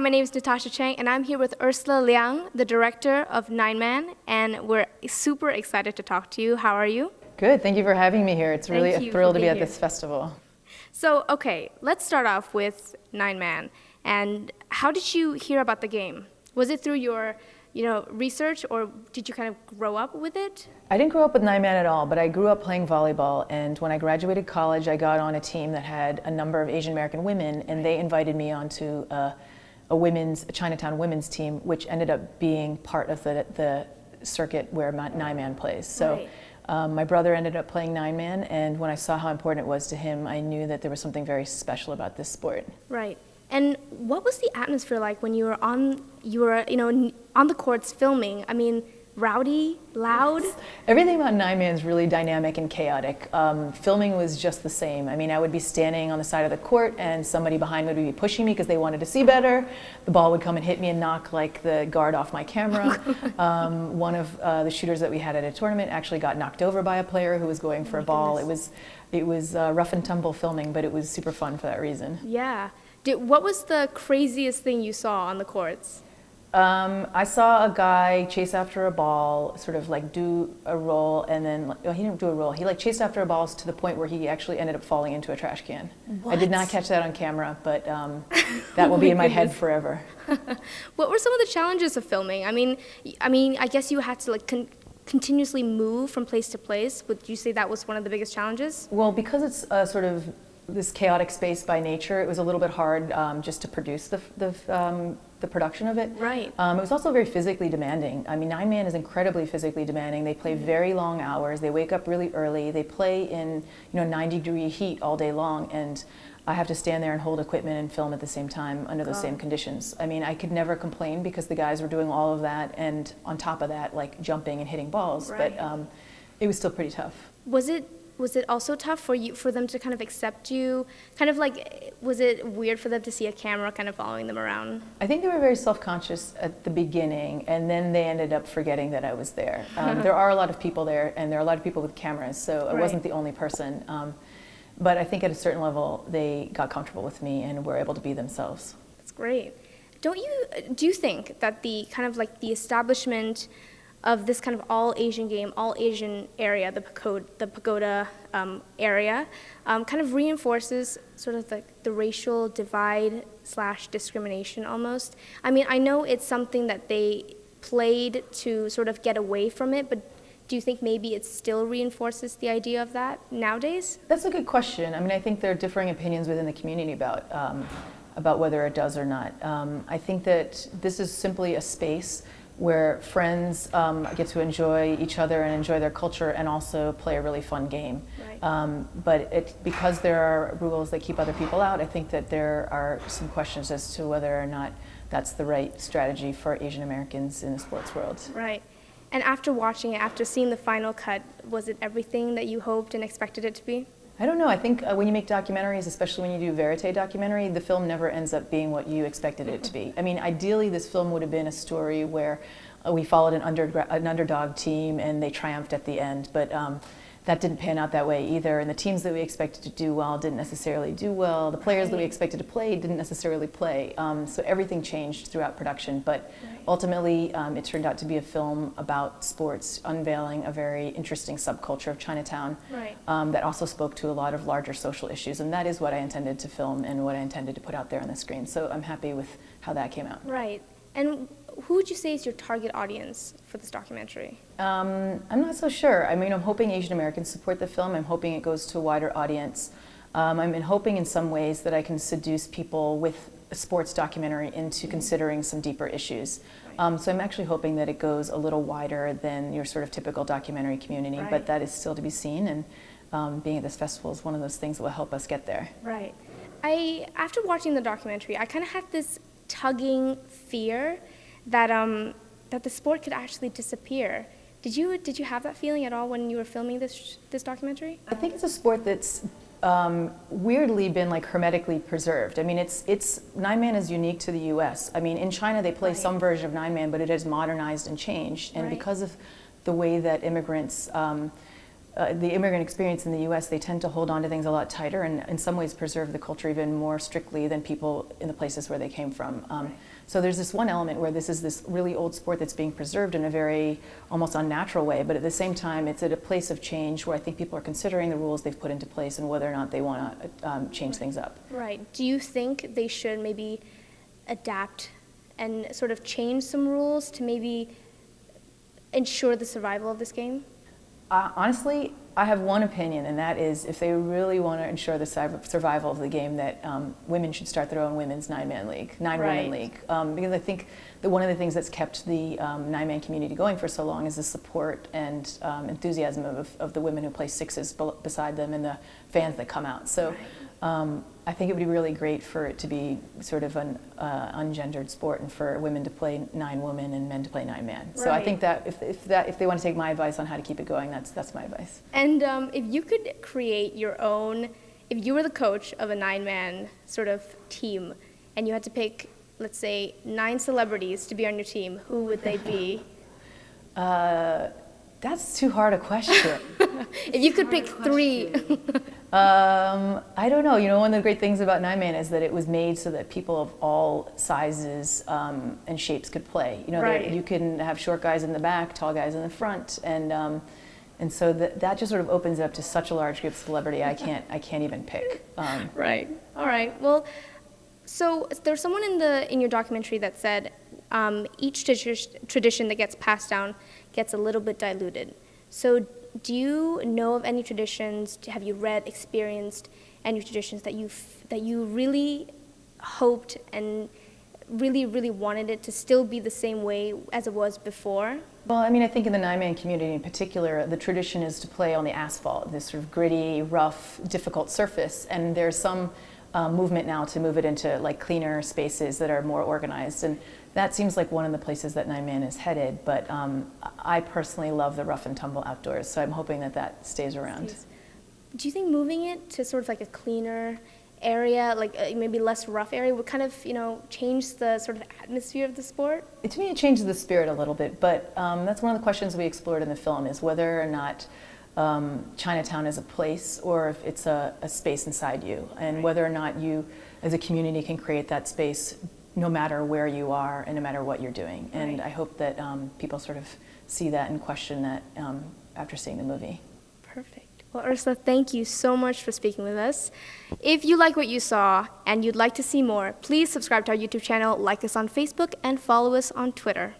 my name is Natasha Chang, and I'm here with Ursula Liang, the director of Nine Man, and we're super excited to talk to you. How are you? Good, thank you for having me here. It's really a thrill to be at this festival. So, okay, let's start off with Nine Man. And how did you hear about the game? Was it through your research, or did you kind of grow up with it? I didn't grow up with Nine Man at all, but I grew up playing volleyball, and when I graduated college, I got on a team that had a number of Asian American women, and they invited me onto a Chinatown women's team, which ended up being part of the circuit where Nine Man plays. So my brother ended up playing Nine Man, and when I saw how important it was to him, I knew that there was something very special about this sport. Right. And what was the atmosphere like when you were on the courts filming? I mean, rowdy, loud? Everything about Nine Man is really dynamic and chaotic. Filming was just the same. I mean, I would be standing on the side of the court and somebody behind me would be pushing me because they wanted to see better. The ball would come and hit me and knock like the guard off my camera. One of the shooters that we had at a tournament actually got knocked over by a player who was going for a ball. It was rough and tumble filming, but it was super fun for that reason. Yeah. What was the craziest thing you saw on the courts? I saw a guy chase after a ball, sort of like do a roll, and then he didn't do a roll. He like chased after a ball to the point where he actually ended up falling into a trash can. What? I did not catch that on camera, but that will be in my head forever. What were some of the challenges of filming? I mean, I guess you had to like continuously move from place to place. Would you say that was one of the biggest challenges? Well, because it's sort of this chaotic space by nature, it was a little bit hard just to produce the production of it. Right. It was also very physically demanding. I mean, Nine Man is incredibly physically demanding. They play very long hours. They wake up really early. They play in 90-degree heat all day long, and I have to stand there and hold equipment and film at the same time under those same conditions. I mean, I could never complain because the guys were doing all of that, and on top of that, like jumping and hitting balls. Right. But it was still pretty tough. Was it also tough for them to kind of accept you? Kind of like, was it weird for them to see a camera kind of following them around? I think they were very self-conscious at the beginning, and then they ended up forgetting that I was there. There are a lot of people there, and there are a lot of people with cameras, so I wasn't the only person. But I think at a certain level, they got comfortable with me and were able to be themselves. That's great. Do you think that the kind of like the establishment of this kind of all Asian game, all Asian area, the pagoda area, kind of reinforces sort of the racial divide / discrimination almost? I mean, I know it's something that they played to sort of get away from it, but do you think maybe it still reinforces the idea of that nowadays? That's a good question. I mean, I think there are differing opinions within the community about whether it does or not. I think that this is simply a space where friends get to enjoy each other and enjoy their culture and also play a really fun game. Right. But because there are rules that keep other people out, I think that there are some questions as to whether or not that's the right strategy for Asian Americans in the sports world. Right. And after watching it, after seeing the final cut, was it everything that you hoped and expected it to be? I don't know. I think when you make documentaries, especially when you do verite documentary, the film never ends up being what you expected it to be. I mean, ideally, this film would have been a story where we followed an underdog team and they triumphed at the end, but that didn't pan out that way either. And the teams that we expected to do well didn't necessarily do well. The players that we expected to play didn't necessarily play. So everything changed throughout production. But ultimately, it turned out to be a film about sports, unveiling a very interesting subculture of Chinatown that also spoke to a lot of larger social issues. And that is what I intended to film and what I intended to put out there on the screen. So I'm happy with how that came out. Right. And who would you say is your target audience for this documentary? I'm not so sure. I mean, I'm hoping Asian Americans support the film. I'm hoping it goes to a wider audience. I'm hoping in some ways that I can seduce people with a sports documentary into considering some deeper issues. So I'm actually hoping that it goes a little wider than your sort of typical documentary community, but that is still to be seen. And being at this festival is one of those things that will help us get there. Right. After watching the documentary, I kind of had this tugging fear that the sport could actually disappear. Did you have that feeling at all when you were filming this documentary? I think it's a sport that's weirdly been like hermetically preserved. I mean, Nine Man is unique to the U.S. I mean, in China they play some version of Nine Man, but it has modernized and changed. And because of the way that immigrants, the immigrant experience in the U.S., they tend to hold on to things a lot tighter and in some ways preserve the culture even more strictly than people in the places where they came from. So there's this one element where this is this really old sport that's being preserved in a very almost unnatural way, but at the same time it's at a place of change where I think people are considering the rules they've put into place and whether or not they want to change things up. Right. Do you think they should maybe adapt and sort of change some rules to maybe ensure the survival of this game? Honestly, I have one opinion, and that is if they really want to ensure the survival of the game, that women should start their own women's nine-woman league. Because I think that one of the things that's kept the nine-man community going for so long is the support and enthusiasm of the women who play sixes beside them and the fans that come out. So. I think it would be really great for it to be sort of an ungendered sport, and for women to play nine-woman and men to play nine-man. Right. So I think that if they want to take my advice on how to keep it going, that's my advice. And if you could create your own, if you were the coach of a nine-man sort of team, and you had to pick, let's say, 9 celebrities to be on your team, who would they be? That's too hard a question. If you could pick 3. I don't know. You know, one of the great things about nine-man is that it was made so that people of all sizes and shapes could play. You know, right. You can have short guys in the back, tall guys in the front, and so that just sort of opens it up to such a large group of celebrity. I can't even pick. Right. All right. Well, so there's someone in your documentary that said each tradition that gets passed down gets a little bit diluted. So do you know of any traditions, have you read, experienced any traditions that you really hoped and really, really wanted it to still be the same way as it was before? Well, I mean, I think in the nine-man community in particular, the tradition is to play on the asphalt, this sort of gritty, rough, difficult surface, and there's some movement now to move it into like cleaner spaces that are more organized, and that seems like one of the places that nine-man is headed, but I personally love the rough and tumble outdoors, so I'm hoping that stays around. Do you think moving it to sort of like a cleaner area, like maybe less rough area, would kind of, change the sort of atmosphere of the sport? To me, it changes the spirit a little bit, but that's one of the questions we explored in the film, is whether or not Chinatown is a place or if it's a space inside you, and whether or not you as a community can create that space no matter where you are and no matter what you're doing. And I hope that people sort of see that and question that after seeing the movie. Perfect. Well, Ursula, thank you so much for speaking with us. If you like what you saw and you'd like to see more, please subscribe to our YouTube channel, like us on Facebook, and follow us on Twitter.